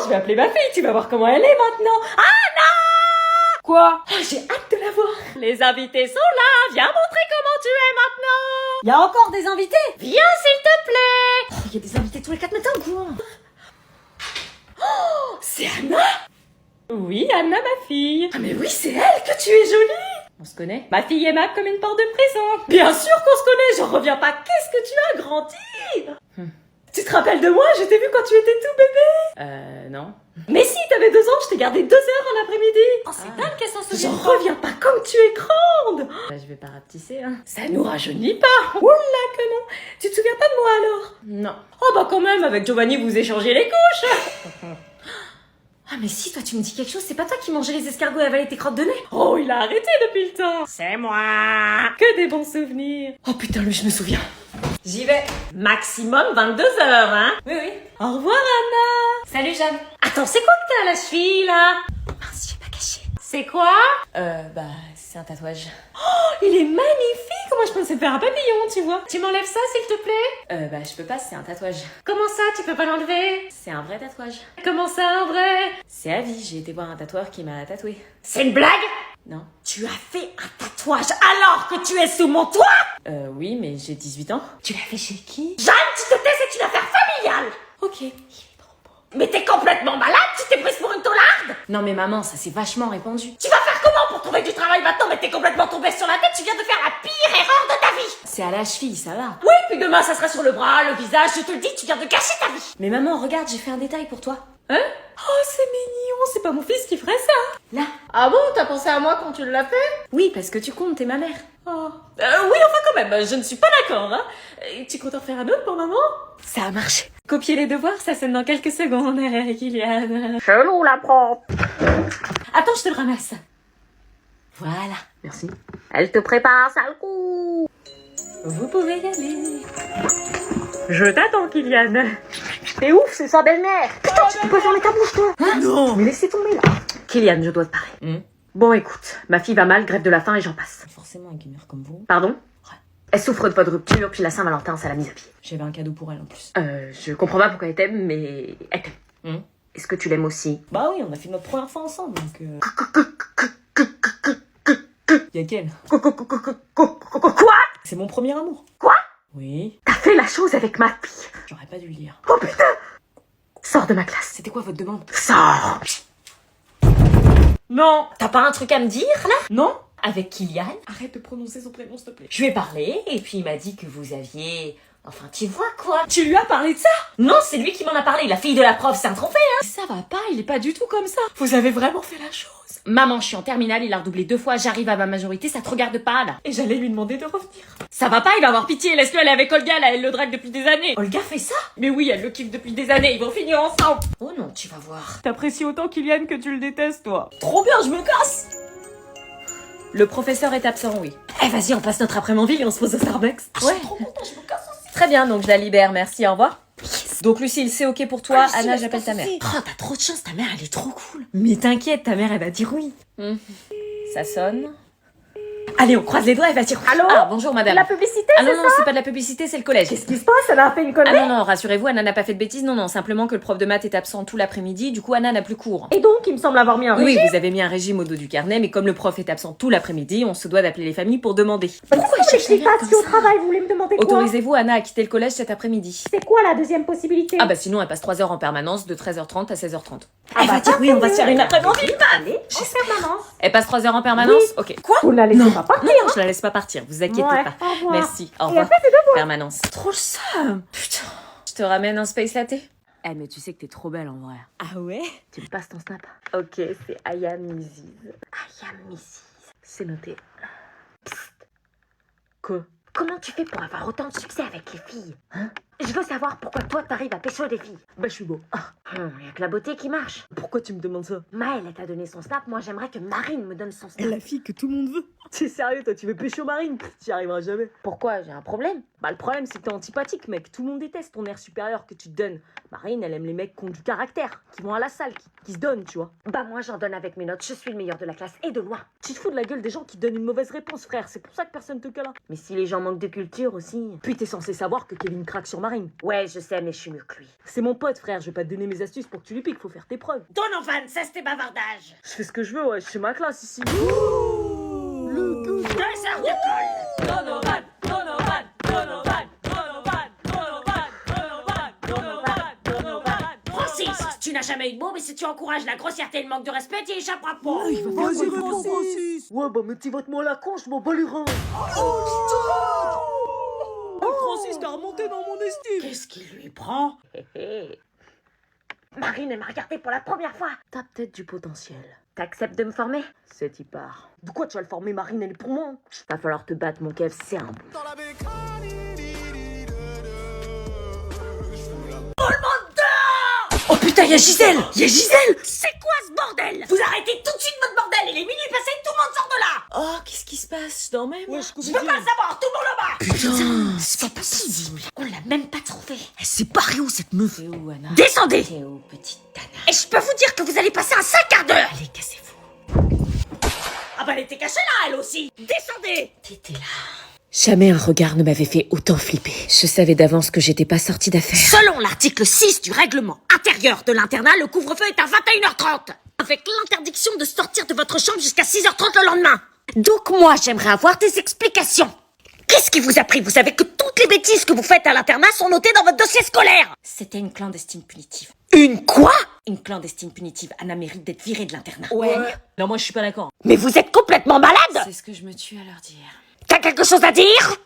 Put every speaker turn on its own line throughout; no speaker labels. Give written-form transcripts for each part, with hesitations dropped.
je vais appeler ma fille, tu vas voir comment elle est maintenant. Anna! Quoi? Oh, j'ai hâte de la voir. Les invités sont là, viens montrer comment tu es maintenant.
Y a encore des invités?
Viens s'il te plaît. Oh, y a des invités tous les 4 matins ou quoi? Oh, c'est Anna? Oui, Anna, ma fille. Ah mais oui, c'est elle, que tu es jolie. On se connaît? Ma fille aimable comme une porte de prison. Bien sûr qu'on se connaît, j'en reviens pas. Qu'est-ce que tu as grandi? Tu te rappelles de moi? Je t'ai vu quand tu étais tout bébé. Non. Mais si, t'avais 2 ans, je t'ai gardé 2 heures en après-midi.
Oh, c'est dingue qu'elle s'en souvient.
J'en reviens pas comme tu es grande. Je vais pas rapetisser, hein. Ça nous rajeunit pas. Oula que non. Tu te souviens pas de moi alors? Non. Oh bah quand même, avec Giovanni vous échangez les couches.
Ah mais si, toi tu me dis quelque chose, c'est pas toi qui mangeais les escargots et avalais tes crottes de nez?
Oh, il a arrêté depuis le temps. C'est moi. Que des bons souvenirs. Oh putain, lui je me souviens. J'y vais. Maximum 22 heures, hein.
Oui.
Au revoir Anna.
Salut Jeanne.
Attends, c'est quoi que t'as à la cheville là?
Mince, j'ai pas caché.
C'est quoi?
Bah, c'est un tatouage.
Oh, il est magnifique. Moi je pensais faire un papillon, tu vois. Tu m'enlèves ça s'il te plaît?
Bah, je peux pas, c'est un tatouage.
Comment ça, tu peux pas l'enlever?
C'est un vrai tatouage.
Comment ça, en vrai?
C'est à vie, j'ai été voir un tatoueur qui m'a tatoué.
C'est une blague?
Non.
Tu as fait un tatouage alors que tu es sous mon toit?
Oui, mais j'ai 18 ans.
Tu l'as fait chez qui? Jeanne, tu te tais, c'est une affaire familiale.
Ok.
Mais t'es complètement malade, tu t'es prise pour une taularde?
Non mais maman, ça s'est vachement répandu.
Tu vas faire comment pour trouver du travail maintenant? Mais t'es complètement tombée sur la tête, tu viens de faire la pire erreur de ta vie.
C'est à la cheville, ça va.
Oui, puis demain ça sera sur le bras, le visage, je te le dis, tu viens de gâcher ta vie.
Mais maman, regarde, j'ai fait un détail pour toi.
Hein? Oh, c'est mignon, c'est pas mon fils qui ferait ça.
Là.
Ah bon, t'as pensé à moi quand tu l'as fait?
Oui, parce que tu comptes, t'es ma mère.
Oh. Oui, enfin quand même, je ne suis pas d'accord, hein. Tu comptes en faire un autre pour maman?
Ça a marché.
Copier les devoirs, ça sonne dans quelques secondes, Kylian.
Chelou la prof.
Attends, je te le ramasse.
Voilà. Merci.
Elle te prépare un sale coup.
Vous pouvez y aller.
Je t'attends, Kylian. T'es ouf, c'est sa belle-mère. Tu peux fermer ta bouche, toi.
Non.
Mais laissez tomber, là. Kylian, je dois te parler. Bon, écoute, ma fille va mal, grève de la faim et j'en passe.
Forcément, un gamer comme vous.
Pardon?
Ouais.
Elle souffre de votre rupture, puis la Saint-Valentin, ça l'a mise à pied.
J'avais un cadeau pour elle en plus.
Je comprends pas pourquoi elle t'aime, mais elle t'aime. Est-ce que tu l'aimes aussi?
Bah oui, on a fait notre première fois ensemble, donc Y'a qu'elle.
Quoi?
C'est mon premier amour.
Quoi?
Oui.
T'as fait la chose avec ma fille.
J'aurais pas dû le dire.
Oh putain! Sors de ma classe.
C'était quoi votre demande?
Sors!
Non. T'as pas un truc à me dire, là?
Non.
Avec Kylian?
Arrête de prononcer son prénom, s'il te plaît.
Je lui ai parlé, et puis il m'a dit que vous aviez... Enfin, tu vois quoi? Tu lui as parlé de ça? Non, c'est lui qui m'en a parlé, la fille de la prof, c'est un trophée, hein?
Ça va pas, il est pas du tout comme ça. Vous avez vraiment fait la chose.
Maman, je suis en terminale, il a redoublé 2 fois, j'arrive à ma majorité, ça te regarde pas, là.
Et j'allais lui demander de revenir.
Ça va pas, il va avoir pitié, laisse-le aller avec Olga, là, elle le drague depuis des années.
Olga fait ça?
Mais oui, elle le kiffe depuis des années, ils vont finir ensemble.
Oh non, tu vas voir.
T'apprécies autant Kylian que tu le détestes, toi.
Trop bien, je me casse. Le professeur est absent, oui.
Eh, vas-y, on passe notre après-midi et on se pose au Starbucks.
Ouais.
Je suis trop contente, je me casse aussi.
Très bien, donc je la libère, merci, au revoir. Donc Lucille, c'est ok pour toi,
Lucille,
Anna, j'appelle ta mère.
Oh, t'as trop de chance, ta mère, elle est trop cool. Mais t'inquiète, ta mère, elle va dire oui.
Ça sonne.
Allez, on croise les doigts, elle va dire oui.
Allô?
Ah, bonjour madame.
La publicité,
Ah non,
c'est
non,
ça?
c'est pas de la publicité, c'est le collège.
Qu'est-ce qui se passe? Elle a fait une
Ah
connerie?
non, non, rassurez-vous, Anna n'a pas fait de bêtises, non, simplement que le prof de maths est absent tout l'après-midi, du coup Anna n'a plus cours.
Et donc, il me semble avoir mis un
Oui,
régime.
vous avez mis un régime au dos du carnet, mais comme le prof est absent tout l'après-midi, on se doit d'appeler les familles pour demander.
Pourquoi je n'explique pas si au travail, vous voulez me demander quoi?
Autorisez-vous Anna à quitter le collège cet après-midi?
C'est quoi la deuxième possibilité?
Ah bah sinon elle passe 3 heures en permanence de 13h30 à 16h30.
Elle va dire oui, on va se faire une après-midi.
Allez, j'espère maman.
Elle passe 3 heures en permanence? Ok. Quoi?
Vous ne la laissez pas partir.
Non, je la laisse pas partir, vous inquiétez
Ouais,
pas.
au revoir.
Merci, au
Et
revoir.
après, c'est devoir.
Permanence.
Trop le seum. Putain.
Je te ramène un space latte? Eh mais tu sais que t'es trop belle en vrai.
Ah ouais?
Tu me passes ton snap? Ok, c'est Aya Mrs. Aya Mrs. C'est noté. Psst. Quoi? Comment tu fais pour avoir autant de succès avec les filles? Hein? Je veux savoir pourquoi toi t'arrives à pécho des filles.
Bah, je suis beau.
Y a que la beauté qui marche.
Pourquoi tu me demandes ça?
Maëlle, elle t'a donné son snap, moi j'aimerais que Marine me donne son snap.
La fille que tout le monde veut. T'es sérieux, toi, tu veux pécho Marine? T'y arriveras jamais.
Pourquoi? J'ai un problème?
Bah, le problème, c'est que t'es antipathique, mec. Tout le monde déteste ton air supérieur que tu te donnes. Marine, elle aime les mecs qui ont du caractère, qui vont à la salle, qui se donnent, tu vois.
Bah moi j'en donne avec mes notes, je suis le meilleur de la classe et de loin.
Tu te fous de la gueule des gens qui donnent une mauvaise réponse, frère. C'est pour ça que personne te câlin.
Mais si les gens manquent de culture aussi...
Puis t'es censé savoir que Kevin craque sur
Marine.
Ouais, je sais, mais je suis mieux que lui.
C'est mon pote, frère, je vais pas te donner mes astuces pour que tu lui piques, faut faire tes preuves.
Donovan, cesse tes bavardages.
Je fais ce que je veux, ouais, c'est ma classe ici.
Professeur d'école. Donovan, Donovan, Donovan, Donovan, Donovan, Donovan, Donovan, Donovan. Francis, tu n'as jamais eu de mots, mais si tu encourages la grossièreté et le manque de respect, tu y échapperas pas.
Vas-y, réponds, Francis. Ouais, bah motive-moi la con, je m'en bats les reins. Francis, t'as remonté dans mon estime.
Qu'est-ce qui lui prend?
Marine, elle m'a regardé pour la première fois.
T'as peut-être du potentiel.
T'acceptes de me former?
C'est y part. De quoi tu vas le former, Marine, elle est pour moi.
Va falloir te battre, mon Kev, c'est un bon.
Oh putain, y'a Gisèle! Y'a Gisèle! C'est quoi ce bordel? Vous arrêtez tout de suite votre bordel! Il est minuit passé, tout le monde sort de là!
Oh, qu'est-ce qui se passe? Non, même.
Ouais,
Je peux pas le savoir, tout le monde là-bas!
Putain,
C'est pas possible! On l'a même pas trouvé! Elle s'est barrée où cette meuf?
T'es où, Anna?
Descendez!
T'es où, petite Tana?
Et je peux vous dire que vous allez passer un sale quart d'heure!
Allez, cassez-vous.
Ah bah elle était cachée là, elle aussi! Descendez!
T'étais là.
Jamais un regard ne m'avait fait autant flipper. Je savais d'avance que j'étais pas sortie d'affaire.
Selon l'article 6 du règlement intérieur de l'internat, le couvre-feu est à 21h30, avec l'interdiction de sortir de votre chambre jusqu'à 6h30 le lendemain. Donc moi, j'aimerais avoir des explications. Qu'est-ce qui vous a pris? Vous savez que toutes les bêtises que vous faites à l'internat sont notées dans votre dossier scolaire.
C'était une clandestine punitive.
Une quoi?
Une clandestine punitive. Anna mérite d'être virée de l'internat.
Ouais. Non, moi je suis pas d'accord.
Mais vous êtes complètement malade.
C'est ce que je me tue à leur dire.
T'as quelque chose à dire?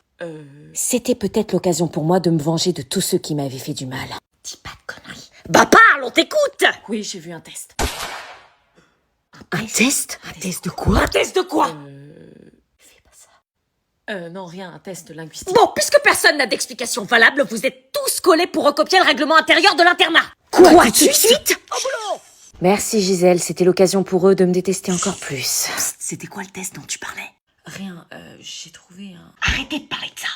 C'était peut-être l'occasion pour moi de me venger de tous ceux qui m'avaient fait du mal.
Dis pas de conneries. Bah parle, on t'écoute.
Oui, j'ai vu un test.
Un test? Un test de quoi? Un test de quoi?
Fais pas ça. Non, rien, un test linguistique.
Bon, puisque personne n'a d'explication valable, vous êtes tous collés pour recopier le règlement intérieur de l'internat. Quoi, tout de suite?
Merci Gisèle, c'était l'occasion pour eux de me détester encore plus.
C'était quoi le test dont tu parlais?
Rien, j'ai trouvé un...
Arrêtez de parler de ça.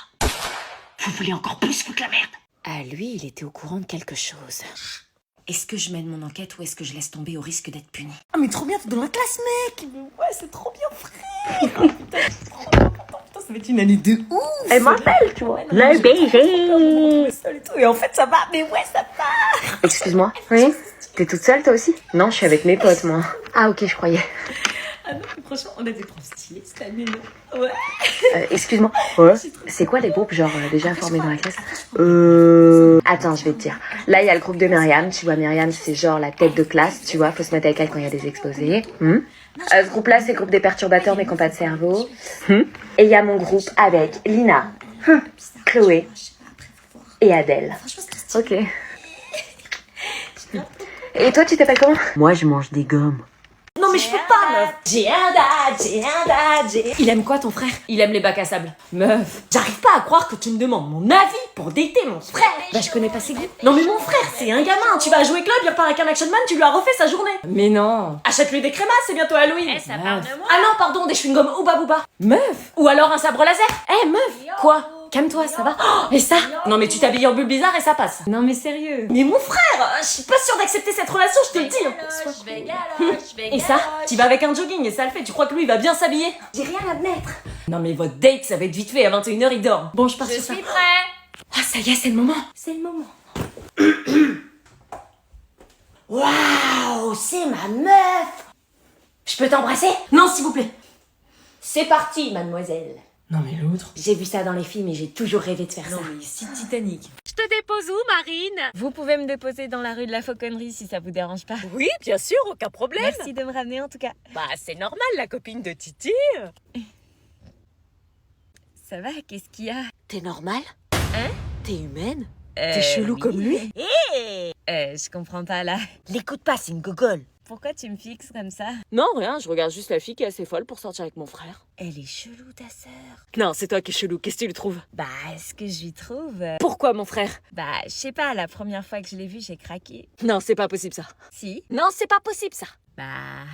Vous voulez encore plus foutre la merde?
Ah lui, il était au courant de quelque chose.
Est-ce que je mène mon enquête ou est-ce que je laisse tomber au risque d'être puni?
Ah mais trop bien, t'es dans la classe, mec. Ouais, c'est trop bien, frère. Oh, putain, je suis trop content. Putain, ça va être une année de ouf.
Elle m'appelle, tu vois.
Ouais, non,
Le baiser.
seul et tout. Et en fait, ça va. Mais ouais, ça va.
Excuse-moi. Oui? T'es toute seule toi aussi? Non, je suis avec mes potes moi. Ah ok, je croyais.
Ah non, mais franchement, on a des profs stylés cette année, non? Ouais.
Excuse-moi. Ouais. C'est quoi les groupes genre déjà formés dans la classe? Attends, je vais te dire. Là, il y a le groupe de Myriam. Tu vois, Myriam, c'est genre la tête de classe, tu vois. Faut se mettre avec elle quand il y a des exposés. Ce groupe-là, c'est le groupe des perturbateurs mais qui n'ont pas de cerveau. Et il y a mon groupe avec Lina, Chloé et Adèle. Ok. Et toi, tu t'appelles comment? Moi, je mange des gommes.
Non, mais je peux pas, meuf. J'ai un dad.
Il aime quoi ton frère? Il aime les bacs à sable. Meuf.
J'arrive pas à croire que tu me demandes mon avis pour dater mon frère.
Bah je connais pas ses goûts.
Non, mais mon frère, c'est un gamin. Tu vas jouer club, il repart avec un action man, tu lui as refait sa journée.
Mais non.
Achète-lui des crémasses, c'est bientôt Halloween.
ça parle de moi.
Ah non, pardon, des chewing-gums Ouba Booba.
Meuf.
Ou alors un sabre laser.
Eh meuf. Quoi? Calme-toi, ça va?
Oh, et ça? Non, mais tu t'habilles en bulle bizarre et ça passe.
Non mais sérieux.
Mais mon frère, je suis pas sûre d'accepter cette relation, je te le dis. Et ça? Tu vas avec un jogging et ça le fait, tu crois que lui il va bien s'habiller? J'ai rien à te mettre. Non mais votre date, ça va être vite fait, à 21h il dort. Bon, je pars sur ça.
Je suis prêt.
Ah ça y est, c'est le moment.
C'est le moment.
Waouh, c'est ma meuf. Je peux t'embrasser? Non, s'il vous plaît. C'est parti, mademoiselle.
Non mais l'autre.
J'ai vu ça dans les films et j'ai toujours rêvé de faire ça.
Non mais c'est Titanic.
Je te dépose où, Marine?
Vous pouvez me déposer dans la rue de la Fauconnerie si ça vous dérange pas.
Oui, bien sûr, aucun problème.
Merci de me ramener en tout cas.
Bah, c'est normal, la copine de Titi.
Ça va, qu'est-ce qu'il y a?
T'es normal?
Hein?
T'es humaine? T'es chelou
oui.
comme lui? Hé!
Je comprends pas là.
L'écoute pas, c'est une gogole.
Pourquoi tu me fixes comme ça?
Non, rien, je regarde juste la fille qui est assez folle pour sortir avec mon frère.
Elle est chelou ta sœur.
Non, c'est toi qui es chelou, qu'est-ce que tu lui trouves?
Bah, ce que je lui trouve...
Pourquoi mon frère?
Bah, je sais pas, la première fois que je l'ai vu, j'ai craqué.
Non, c'est pas possible ça.
Si?
Non, c'est pas possible ça.
Bah,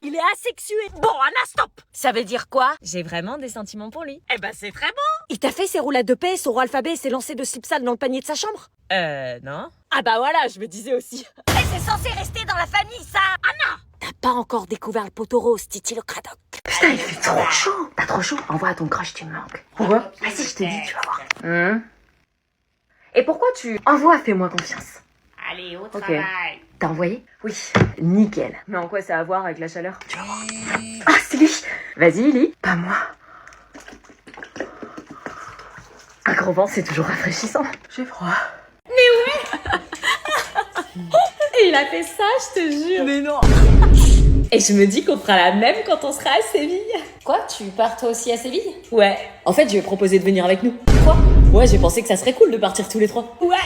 Il est asexué. Bon, Anna, stop. Ça veut dire quoi?
j'ai vraiment des sentiments pour lui.
Eh ben, c'est très bon. Il t'a fait ses roulades de paix, son alphabet et s'est lancé de slip sale dans le panier de sa chambre?
Non.
Ah bah voilà, je me disais aussi.
Mais c'est censé rester dans la famille, ça. Anna! T'as pas encore découvert le poteau rose, Titi le cradoc.
Putain, il fait trop chaud. Pas trop chaud. Envoie à ton crush, tu me manques. Pourquoi? Vas-y, je te dis, tu vas voir. Et pourquoi tu envoies Fais-moi confiance?
Allez, au
Ok.
travail.
T'as envoyé? Oui. Nickel.
Mais en quoi ça a à voir avec la chaleur?
Tu vas voir. Ah, c'est lui. Vas-y, lis. Pas moi. Un gros vent, c'est toujours rafraîchissant. J'ai froid.
Et il a fait ça, je te jure.
Mais non.
Et je me dis qu'on fera la même quand on sera à Séville.
Quoi, tu pars toi aussi à Séville?
Ouais. En fait, je lui ai proposé de venir avec nous.
Quoi?
Ouais, j'ai pensé que ça serait cool de partir tous les trois. Ouais.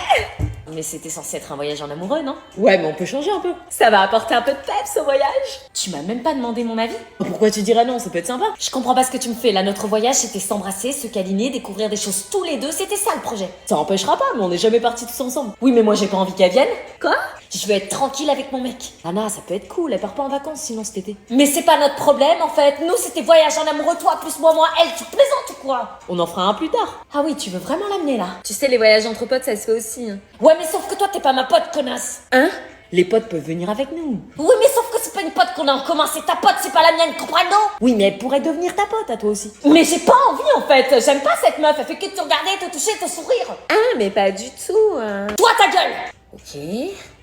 Mais c'était censé être un voyage en amoureux, non?
Ouais, mais on peut changer un peu. Ça va apporter un peu de peps au voyage.
Tu m'as même pas demandé mon avis?
Pourquoi tu dirais non? Ça peut être sympa.
Je comprends pas ce que tu me fais. Là, notre voyage, c'était s'embrasser, se câliner, découvrir des choses tous les deux. C'était ça le projet.
Ça empêchera pas, mais on n'est jamais partis tous ensemble. Oui, mais moi j'ai pas envie qu'elle vienne.
Quoi? Je veux être tranquille avec mon mec. Anna, ça peut être cool. Elle part pas en vacances sinon cet été. Mais c'est pas notre problème en fait. Nous, c'était voyage en amoureux, toi plus moi, elle. Tu plaisantes ou quoi?
On en fera un plus tard.
Ah oui, tu veux vraiment l'amener là?
Tu sais, les voyages entre potes, ça se fait aussi. Hein.
Ouais, mais sauf que toi, t'es pas ma pote, connasse.
Hein? Les potes peuvent venir avec nous.
Oui, mais sauf que c'est pas une pote qu'on a en commun. C'est ta pote, c'est pas la mienne, comprends-nous?
Oui, mais elle pourrait devenir ta pote à toi aussi.
Mais j'ai pas envie en fait. J'aime pas cette meuf. Elle fait que te regarder, te toucher, te sourire.
Ah, mais pas du tout.
Toi, ta gueule!
Ok.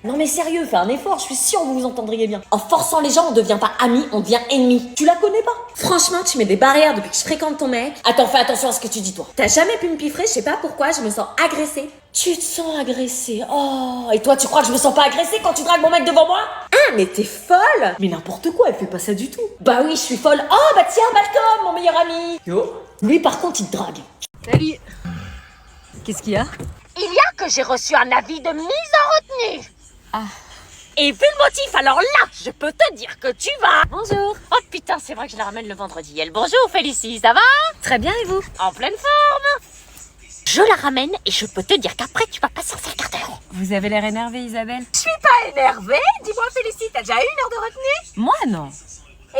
Non mais sérieux, fais un effort, je suis sûre que vous vous entendriez bien.
En forçant les gens, on devient pas amis, on devient ennemis.
Tu la connais pas? Franchement, tu mets des barrières depuis que je fréquente ton mec.
Attends, fais attention à ce que tu dis, toi.
T'as jamais pu me piffrer, je sais pas pourquoi, je me sens agressée.
Tu te sens agressée. Oh, et toi, tu crois que je me sens pas agressée quand tu dragues mon mec devant moi?
Ah, mais t'es folle! Mais n'importe quoi, elle fait pas ça du tout.
Bah oui, je suis folle. Oh, bah tiens, Malcolm, mon meilleur ami.
Yo.
Lui, par contre, il te drague.
Salut. Qu'est-ce qu'il y a?
Il y a que j'ai reçu un avis de mise en retenue.
Ah.
Et vu le motif, alors là, je peux te dire que tu vas.
Bonjour.
Oh putain, c'est vrai que je la ramène le vendredi. Elle, bonjour Félicie, ça va?
Très bien, et vous?
En pleine forme. Je la ramène et je peux te dire qu'après, tu vas passer un sale quart d'heure.
Vous avez l'air énervée, Isabelle.
Je suis pas énervée. Dis-moi Félicie, t'as déjà eu une heure de retenue?
Moi, non.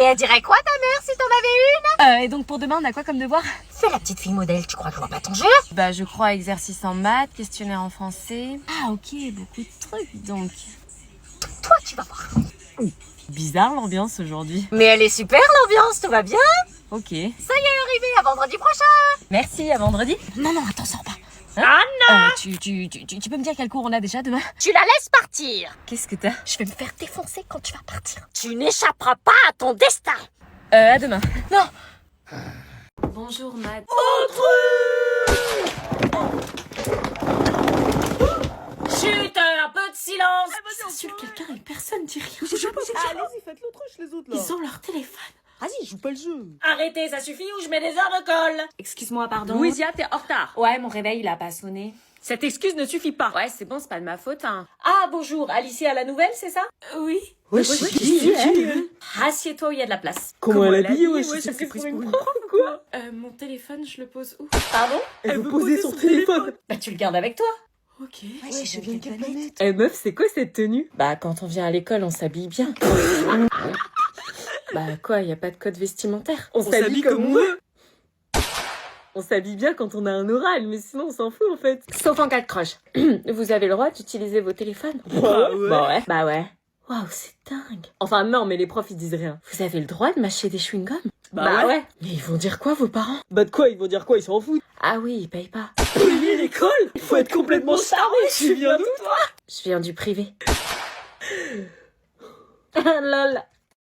Et elle dirait quoi ta mère si t'en avais une?
Et donc pour demain, on a quoi comme devoir?
Fais la petite fille modèle, tu crois que je vois pas ton jeu?
Bah, je crois exercice en maths, questionnaire en français. Ah, ok, beaucoup de trucs, donc.
Toi, tu vas voir.
Bizarre l'ambiance aujourd'hui.
Mais elle est super l'ambiance, tout va bien?
Ok.
Ça y est, arrivé, à vendredi prochain.
Merci, à vendredi.
Non, non, attends, sors pas.
Anna,
Tu peux me dire quel cours on a déjà demain?
tu la laisses partir.
Qu'est-ce que t'as?
Je vais me faire défoncer quand tu vas partir. Tu n'échapperas pas à ton destin.
À demain.
Non.
Bonjour, Matt.
Chut, un peu de silence.
Ils insultent quelqu'un et personne dit rien.
Allez-y, faites l'autruche, les autres, là.
Ils ont leur téléphone.
Vas-y, joue pas le jeu.
Arrêtez, ça suffit ou je mets des heures de colle.
Excuse-moi, pardon.
Louisia, t'es en retard.
Ouais, mon réveil, il a pas sonné.
Cette excuse ne suffit pas.
Ouais, c'est bon, c'est pas de ma faute, hein.
Ah, bonjour, Alicia à la nouvelle, c'est ça?
Oui.
Ouais, c'est qui, elle?
Assieds-toi où il y a de la place.
Comment elle habille, ouais,
ouais,
je
ça
sais
fait
pris
pour une
pour une
prof ou quoi?
Mon téléphone, je le pose où?
Pardon?
Elle veut poser son téléphone.
Bah tu le gardes avec toi.
Ok.
Ouais, je viens de quelle planète?
Eh meuf, c'est quoi cette tenue? Bah, quand on vient à l'école, on s'habille bien. Bah quoi, y a pas de code vestimentaire. On s'habille comme on veut. On s'habille bien quand on a un oral, mais sinon on s'en fout en fait. Sauf en cas de crush. Vous avez le droit d'utiliser vos téléphones?
Bah ouais.
Bah ouais. Bah ouais. Waouh, c'est dingue. Enfin non, mais les profs ils disent rien. Vous avez le droit de mâcher des chewing-gums?
Bah ouais.
Mais ils vont dire quoi vos parents?
Bah de quoi, ils vont dire quoi? Ils s'en foutent.
Ah oui, ils payent pas.
Payer l'école? Faut être complètement charmé. Tu viens d'où, toi?
Je viens du privé. Lol.